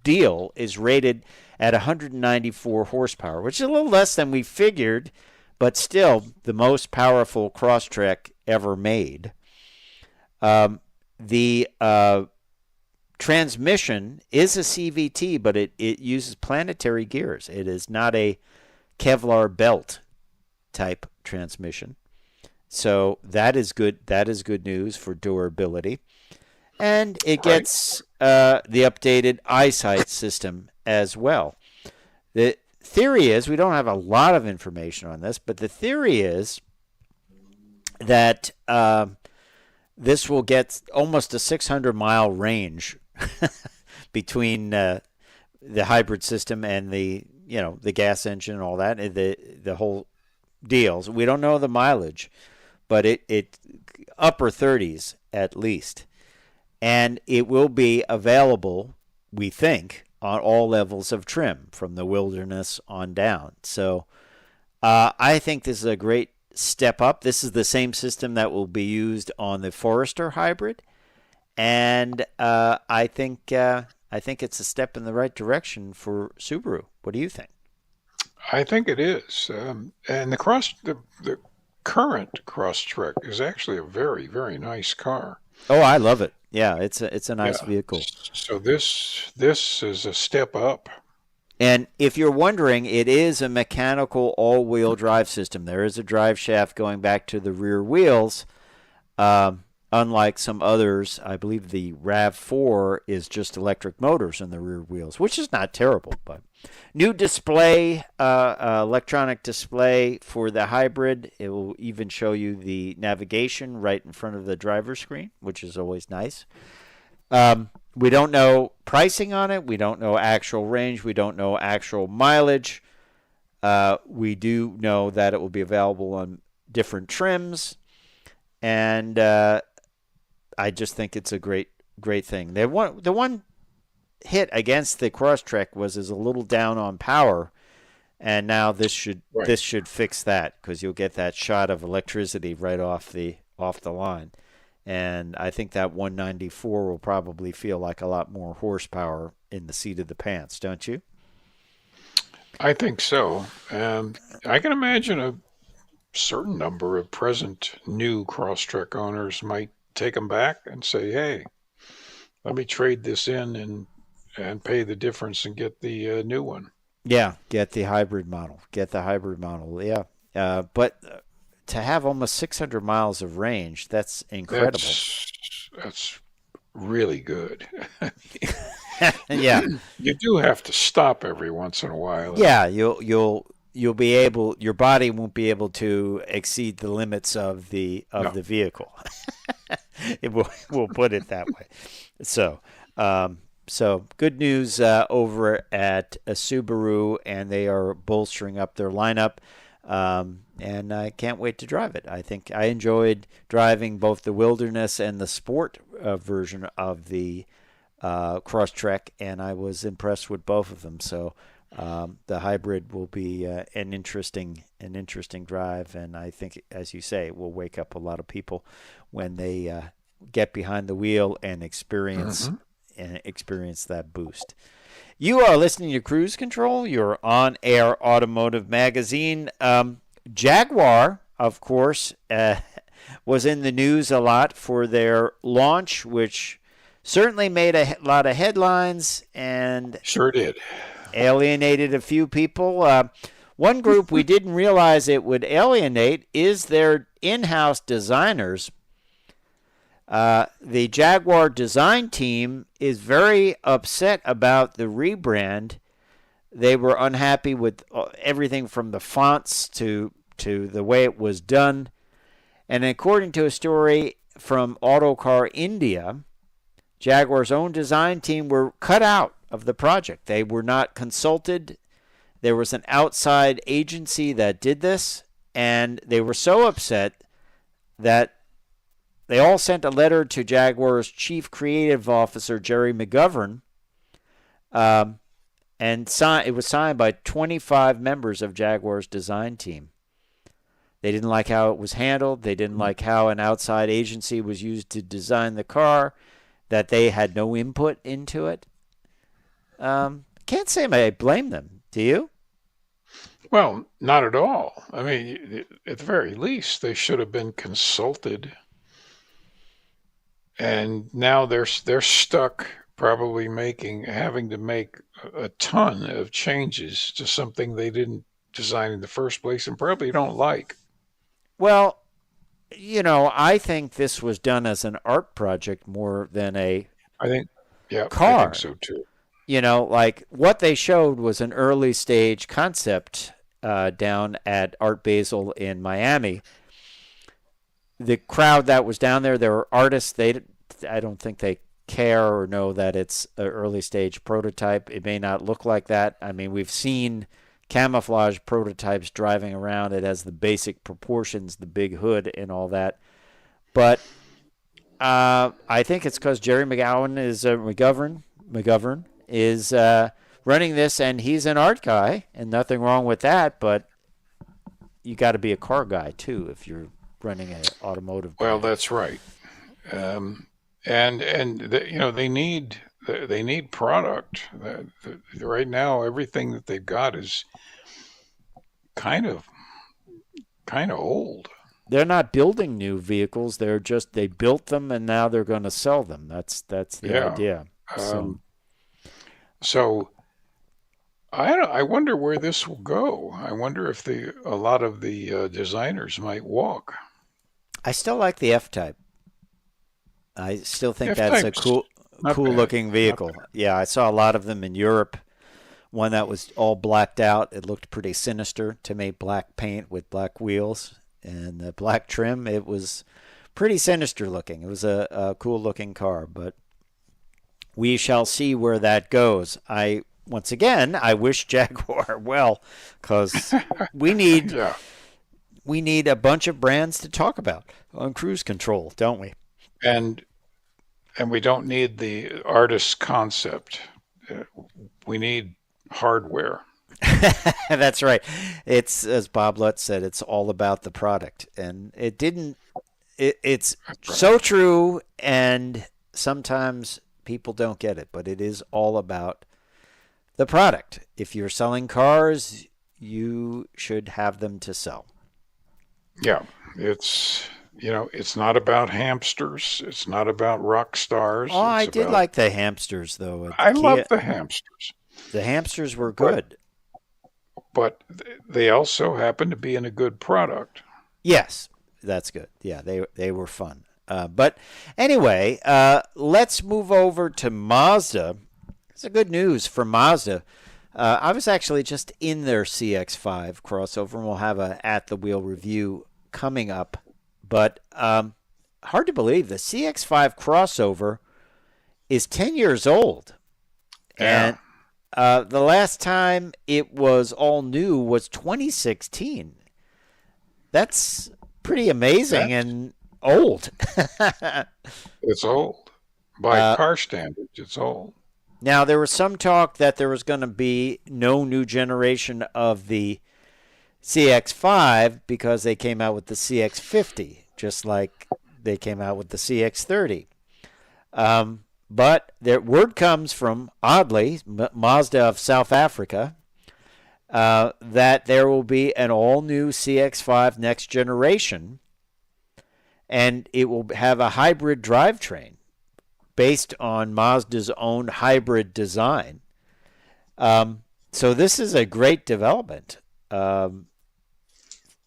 [SPEAKER 1] deal is rated at 194 horsepower, which is a little less than we figured, but still the most powerful Crosstrek ever made. The transmission is a CVT, but it uses planetary gears. It is not a Kevlar belt type transmission. So that is good. That is good news for durability. And it gets the updated eyesight system as well. The theory is, we don't have a lot of information on this, but the theory is that this will get almost a 600-mile range between the hybrid system and the gas engine and all that, and the whole deals. We don't know the mileage, but it upper 30s at least. And it will be available, we think, on all levels of trim, from the Wilderness on down. So I think this is a great step up. This is the same system that will be used on the Forester hybrid. And I think it's a step in the right direction for Subaru. What do you think?
[SPEAKER 2] I think it is. And the current Crosstrek is actually a very, very nice car.
[SPEAKER 1] Oh, I love it. Yeah, it's a nice vehicle.
[SPEAKER 2] So this is a step up.
[SPEAKER 1] And if you're wondering, it is a mechanical all-wheel drive system. There is a drive shaft going back to the rear wheels. Unlike some others, I believe the RAV4 is just electric motors in the rear wheels, which is not terrible. But new display, electronic display for the hybrid. It will even show you the navigation right in front of the driver's screen, which is always nice. We don't know pricing on it. We don't know actual range. We don't know actual mileage. We do know that it will be available on different trims. And I just think it's a great thing. The one hit against the Crosstrek was a little down on power, and now this should fix that, because you'll get that shot of electricity right off the line. And I think that 194 will probably feel like a lot more horsepower in the seat of the pants, don't you?
[SPEAKER 2] I think so. I can imagine a certain number of present new Crosstrek owners might take them back and say, hey, let me trade this in and pay the difference and get the new one.
[SPEAKER 1] Yeah, get the hybrid model. Yeah. But to have almost 600 miles of range, that's incredible.
[SPEAKER 2] That's really good.
[SPEAKER 1] Yeah.
[SPEAKER 2] You do have to stop every once in a while.
[SPEAKER 1] Yeah, you'll be able, your body won't be able to exceed the limits of the vehicle. We'll put it that way. So good news over at Subaru, and they are bolstering up their lineup. And I can't wait to drive it. I think I enjoyed driving both the Wilderness and the Sport version of the Crosstrek, and I was impressed with both of them. So the hybrid will be an interesting drive, and I think, as you say, it will wake up a lot of people when they get behind the wheel and experience that boost. You are listening to Cruise Control, your on-air automotive magazine. Jaguar, of course, was in the news a lot for their launch, which certainly made a lot of headlines and
[SPEAKER 2] sure did
[SPEAKER 1] alienated a few people. One group we didn't realize it would alienate is their in-house designers. The Jaguar design team is very upset about the rebrand. They were unhappy with everything from the fonts to the way it was done. And according to a story from Autocar India, Jaguar's own design team were cut out of the project. They were not consulted. There was an outside agency that did this, and they were so upset that they all sent a letter to Jaguar's chief creative officer, Jerry McGovern, and it was signed by 25 members of Jaguar's design team. They didn't like how it was handled. They didn't like how an outside agency was used to design the car, that they had no input into it. Can't say I blame them. Do you?
[SPEAKER 2] Well, not at all. I mean, at the very least, they should have been consulted. And now they're stuck probably having to make a ton of changes to something they didn't design in the first place and probably don't like.
[SPEAKER 1] Well, I think this was done as an art project more than a car.
[SPEAKER 2] I think so too.
[SPEAKER 1] Like what they showed was an early stage concept down at Art Basel in Miami. The crowd that was down there were artists. I don't think they care or know that it's an early stage prototype. It may not look like that. I mean, we've seen camouflage prototypes driving around. It has the basic proportions, the big hood and all that. But I think it's because Jerry McGovern is running this, and he's an art guy, and nothing wrong with that. But you got to be a car guy too if you're running an automotive.
[SPEAKER 2] Well, that's right. They need product. Right now, everything that they've got is kind of old.
[SPEAKER 1] They're not building new vehicles. They built them and now they're going to sell them. That's the idea.
[SPEAKER 2] So I wonder where this will go. I wonder if a lot of the designers might walk.
[SPEAKER 1] I still like the F-Type. I still think
[SPEAKER 2] F-Type's
[SPEAKER 1] that's a cool looking vehicle. Yeah, I saw a lot of them in Europe. One that was all blacked out. It looked pretty sinister to me. Black paint with black wheels and the black trim. It was pretty sinister looking. It was a cool looking car, but we shall see where that goes. Once again, I wish Jaguar well, because we need a bunch of brands to talk about on Cruise Control, don't we?
[SPEAKER 2] And we don't need the artist's concept. We need hardware.
[SPEAKER 1] That's right. It's, as Bob Lutz said, it's all about the product. And it's so true, and sometimes people don't get it, but it is all about the product. If you're selling cars, you should have them to sell.
[SPEAKER 2] Yeah, it's not about hamsters. It's not about rock stars.
[SPEAKER 1] Oh, I did like the hamsters, though.
[SPEAKER 2] I love the hamsters.
[SPEAKER 1] The hamsters were good.
[SPEAKER 2] But they also happen to be in a good product.
[SPEAKER 1] Yes, that's good. Yeah, they were fun. But anyway, let's move over to Mazda. It's a good news for Mazda. I was actually just in their CX-5 crossover, and we'll have a At the Wheel review coming up. But hard to believe, the CX-5 crossover is 10 years old.
[SPEAKER 2] Yeah.
[SPEAKER 1] And the last time it was all new was 2016. That's pretty amazing and old.
[SPEAKER 2] It's old. By car standards, it's old.
[SPEAKER 1] Now, there was some talk that there was going to be no new generation of the CX-5 because they came out with the CX-50, just like they came out with the CX-30. But the word comes from, oddly, Mazda of South Africa, that there will be an all-new CX-5 next generation, and it will have a hybrid drivetrain based on Mazda's own hybrid design. So this is a great development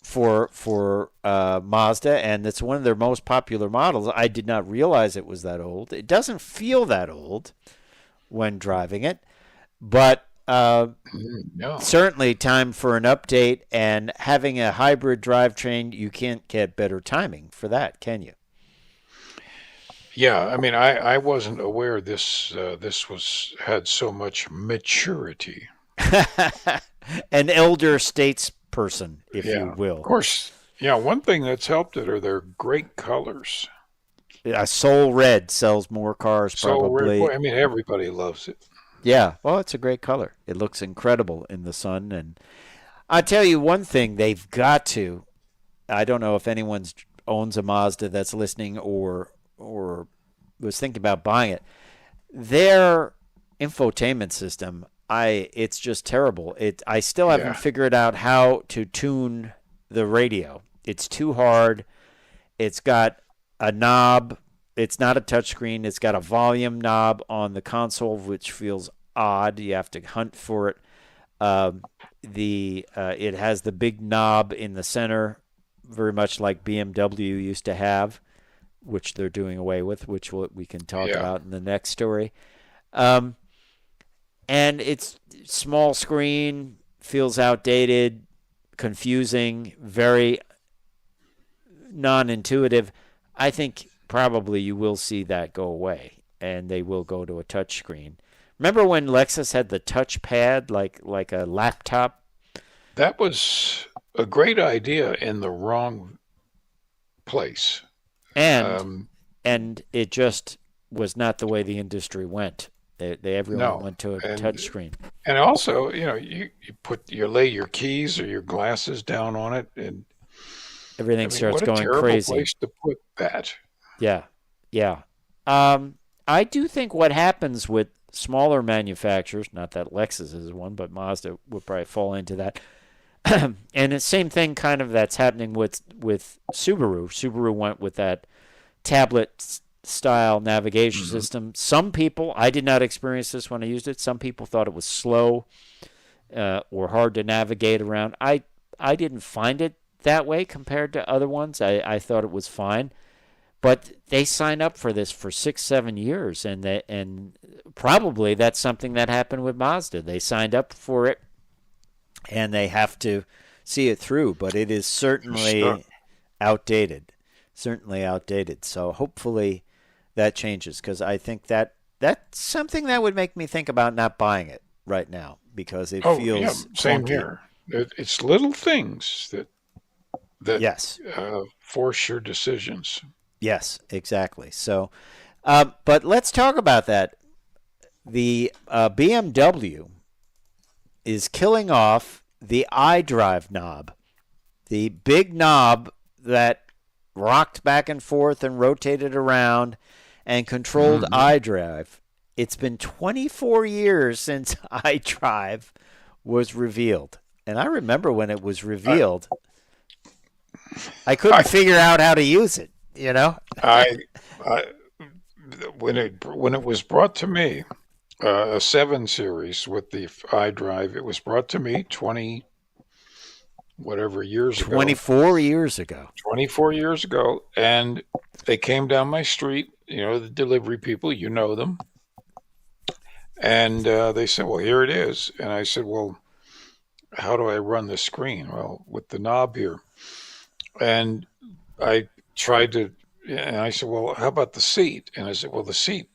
[SPEAKER 1] for Mazda, and it's one of their most popular models. I did not realize it was that old. It doesn't feel that old when driving it, but certainly time for an update, and having a hybrid drivetrain, you can't get better timing for that, can you?
[SPEAKER 2] Yeah, I mean, I wasn't aware this had so much maturity.
[SPEAKER 1] An elder statesperson, if you
[SPEAKER 2] Yeah, of
[SPEAKER 1] will.
[SPEAKER 2] course. Yeah, one thing that's helped it are their great colors.
[SPEAKER 1] Soul Red sells more cars
[SPEAKER 2] So red, boy,
[SPEAKER 1] probably.
[SPEAKER 2] I mean, everybody loves it.
[SPEAKER 1] Yeah, well, it's a great color. It looks incredible in the sun. And I tell you one thing, they've got to. I don't know if anyone owns a Mazda that's listening or was thinking about buying it. Their infotainment system, it's just terrible. I still haven't
[SPEAKER 2] Yeah,
[SPEAKER 1] figured out how to tune the radio. It's too hard. It's got a knob. It's not a touchscreen. It's got a volume knob on the console, which feels odd. You have to hunt for it. It has the big knob in the center, very much like BMW used to have, which they're doing away with, which we can talk
[SPEAKER 2] yeah.
[SPEAKER 1] about in the next story. And it's small screen, feels outdated, confusing, very non-intuitive. I think probably you will see that go away, and they will go to a touch screen. Remember when Lexus had the touchpad like a laptop?
[SPEAKER 2] That was a great idea in the wrong place.
[SPEAKER 1] And
[SPEAKER 2] Um,
[SPEAKER 1] and it just was not the way the industry went. Everyone
[SPEAKER 2] no,
[SPEAKER 1] went to a touch
[SPEAKER 2] and
[SPEAKER 1] screen.
[SPEAKER 2] and also, you lay your keys or your glasses down on it, and I
[SPEAKER 1] Everything
[SPEAKER 2] mean,
[SPEAKER 1] starts
[SPEAKER 2] what a
[SPEAKER 1] going
[SPEAKER 2] terrible
[SPEAKER 1] crazy.
[SPEAKER 2] place to put that.
[SPEAKER 1] Yeah, yeah. I do think what happens with smaller manufacturers, not that Lexus is one, but Mazda would probably fall into that. And the same thing kind of that's happening with Subaru. Subaru went with that tablet style navigation
[SPEAKER 2] Hmm.
[SPEAKER 1] system. Some people, I did not experience this when I used it. Some people thought it was slow or hard to navigate around. I didn't find it that way compared to other ones. I thought it was fine. But they sign up for this for 6-7 years, and probably that's something that happened with Mazda. They signed up for it, and they have to see it through. But it is
[SPEAKER 2] You're stuck.
[SPEAKER 1] certainly outdated, So hopefully that changes, because I think that's something that would make me think about not buying it right now, because it
[SPEAKER 2] Oh, yeah,
[SPEAKER 1] feels
[SPEAKER 2] same
[SPEAKER 1] clunky.
[SPEAKER 2] here. It's little things that
[SPEAKER 1] Yes,
[SPEAKER 2] force your decisions.
[SPEAKER 1] yes, exactly. So, but let's talk about that. The BMW is killing off the iDrive knob, the big knob that rocked back and forth and rotated around and controlled
[SPEAKER 2] Hmm.
[SPEAKER 1] iDrive. It's been 24 years since iDrive was revealed. And I remember when it was
[SPEAKER 2] I,
[SPEAKER 1] revealed, I couldn't
[SPEAKER 2] I,
[SPEAKER 1] figure out how to use it,
[SPEAKER 2] I, I when it was brought to me, a 7 Series with the iDrive, it was brought to me 20 whatever years ago,
[SPEAKER 1] 24 years ago.
[SPEAKER 2] 24 years ago, and they came down my street. The delivery people, you know them, and they said, "Well, here it is," and I said, "Well, how do I run the screen?" Well, with the knob here. And I tried to, and I said, "Well, how about the seat?" And I said, "Well, the seat,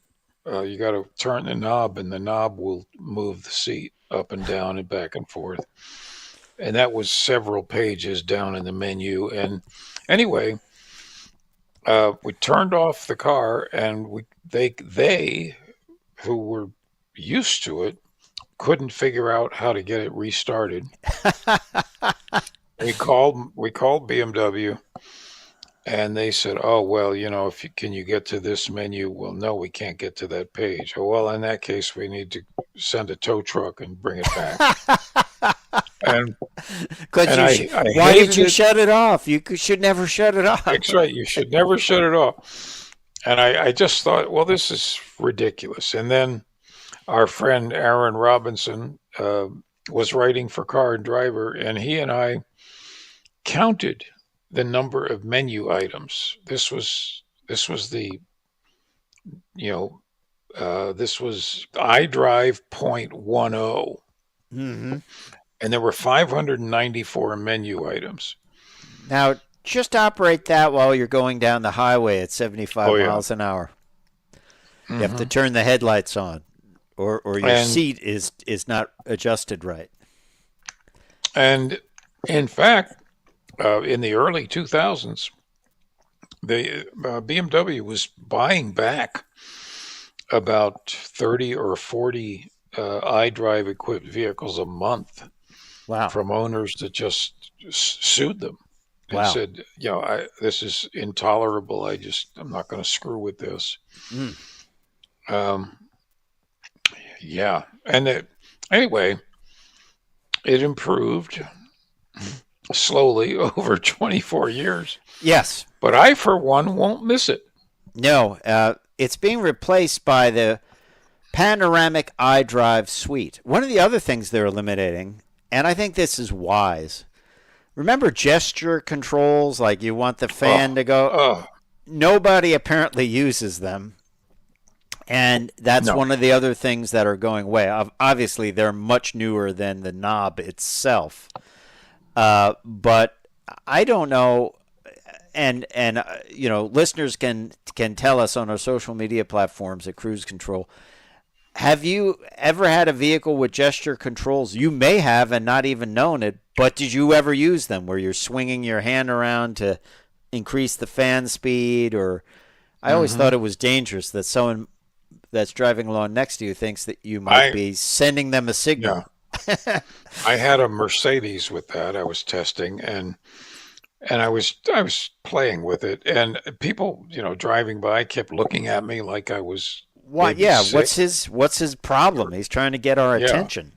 [SPEAKER 2] you got to turn the knob, and the knob will move the seat up and down and back and forth." And that was several pages down in the menu. And anyway, we turned off the car, and they who were used to it couldn't figure out how to get it restarted. We called BMW, and they said, "Oh, well, if can you get to this menu?" Well, no, we can't get to that page. Oh, well, in that case, we need to send a tow truck and bring it back. And
[SPEAKER 1] Because
[SPEAKER 2] and I
[SPEAKER 1] why did
[SPEAKER 2] hated
[SPEAKER 1] you
[SPEAKER 2] it.
[SPEAKER 1] shut it off? You should never shut it off.
[SPEAKER 2] That's right. You should never shut it off. And I just thought, well, this is ridiculous. And then our friend Aaron Robinson was writing for Car and Driver, and he and I counted the number of menu items. This was the this was iDrive 0.10,
[SPEAKER 1] Mm-hmm.
[SPEAKER 2] and there were 594 menu items.
[SPEAKER 1] Now, just operate that while you're going down the highway at 75
[SPEAKER 2] Oh yeah,
[SPEAKER 1] miles an hour. You have to turn the headlights on, or your seat is not adjusted right.
[SPEAKER 2] And in fact, in the early 2000s, the BMW was buying back about 30 or 40 iDrive equipped vehicles a month from owners that just sued them and said, this is intolerable. I'm not going to screw with this. And anyway, it improved slowly over 24 years.
[SPEAKER 1] Yes.
[SPEAKER 2] But I, for one, won't miss it.
[SPEAKER 1] No, it's being replaced by the panoramic iDrive suite. One of the other things they're eliminating, and I think this is wise. Remember gesture controls, like you want the fan to go? Nobody apparently uses them. And that's one of the other things that are going away. Obviously, they're much newer than the knob itself. But I don't know. And listeners can tell us on our social media platforms at Cruise Control. Have you ever had a vehicle with gesture controls? You may have and not even known it, but did you ever use them where you're swinging your hand around to increase the fan speed? Or I always thought it was dangerous that someone that's driving along next to you thinks that you might be sending them a signal.
[SPEAKER 2] Yeah. I had a Mercedes with that. I was testing and I was playing with it, and people, driving by kept looking at me like I was.
[SPEAKER 1] What? Yeah. Sick. What's his problem? He's trying to get our attention.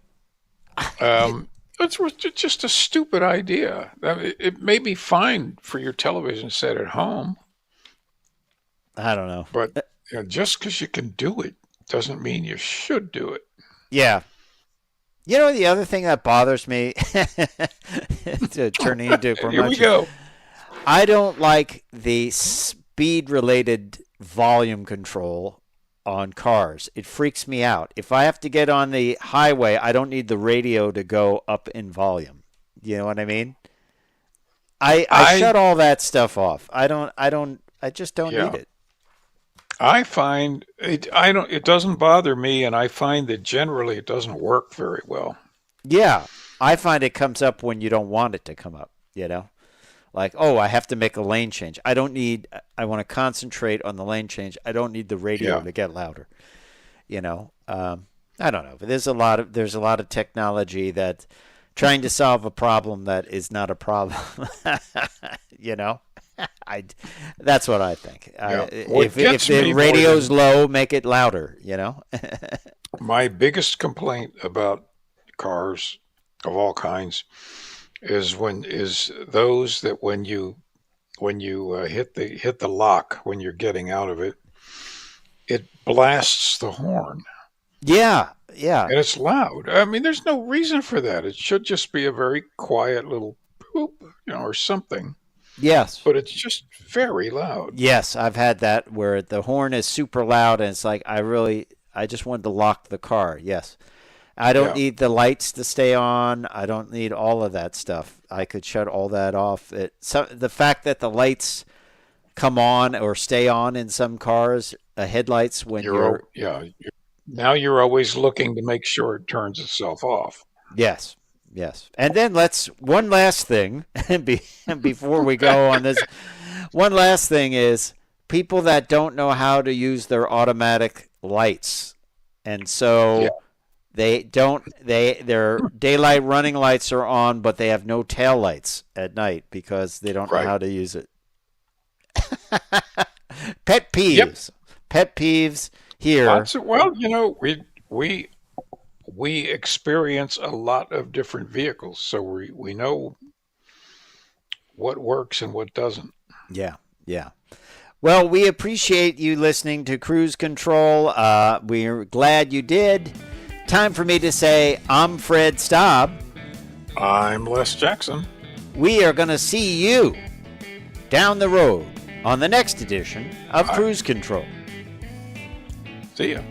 [SPEAKER 2] It's just a stupid idea. I mean, it may be fine for your television set at home.
[SPEAKER 1] I don't know,
[SPEAKER 2] but just because you can do it doesn't mean you should do it.
[SPEAKER 1] Yeah. The other thing that bothers me, turning into a promotion.
[SPEAKER 2] Here we go.
[SPEAKER 1] I don't like the speed-related volume control on cars. It freaks me out. If I have to get on the highway, I don't need the radio to go up in volume. You know what I mean? I shut all that stuff off. I just don't need it.
[SPEAKER 2] I find it doesn't bother me, and I find that generally it doesn't work very well.
[SPEAKER 1] Yeah. I find it comes up when you don't want it to come up, Like, I have to make a lane change. I want to concentrate on the lane change. I don't need the radio to get louder. I don't know. But there's a lot of technology that trying to solve a problem that is not a problem. That's what I think. If the radio's low, make it louder,
[SPEAKER 2] My biggest complaint about cars of all kinds is those that when you hit the lock when you're getting out of it, it blasts the horn.
[SPEAKER 1] Yeah.
[SPEAKER 2] And it's loud. I mean, there's no reason for that. It should just be a very quiet little boop, or something.
[SPEAKER 1] Yes.
[SPEAKER 2] But it's just very loud.
[SPEAKER 1] Yes, I've had that where the horn is super loud and it's like I just wanted to lock the car. Yes. I don't need the lights to stay on. I don't need all of that stuff. I could shut all that off. The fact that the lights come on or stay on in some cars, headlights when
[SPEAKER 2] now you're always looking to make sure it turns itself off.
[SPEAKER 1] Yes. And then one last thing before we go on this. One last thing is people that don't know how to use their automatic lights. And so their daylight running lights are on, but they have no tail lights at night because they don't know how to use it. Pet peeves.
[SPEAKER 2] Yep.
[SPEAKER 1] Pet peeves here.
[SPEAKER 2] We experience a lot of different vehicles, so we know what works and what doesn't.
[SPEAKER 1] Yeah. Well, we appreciate you listening to Cruise Control. We're glad you did. Time for me to say, I'm Fred Staab.
[SPEAKER 2] I'm Les Jackson.
[SPEAKER 1] We are going to see you down the road on the next edition of Cruise Control.
[SPEAKER 2] See ya.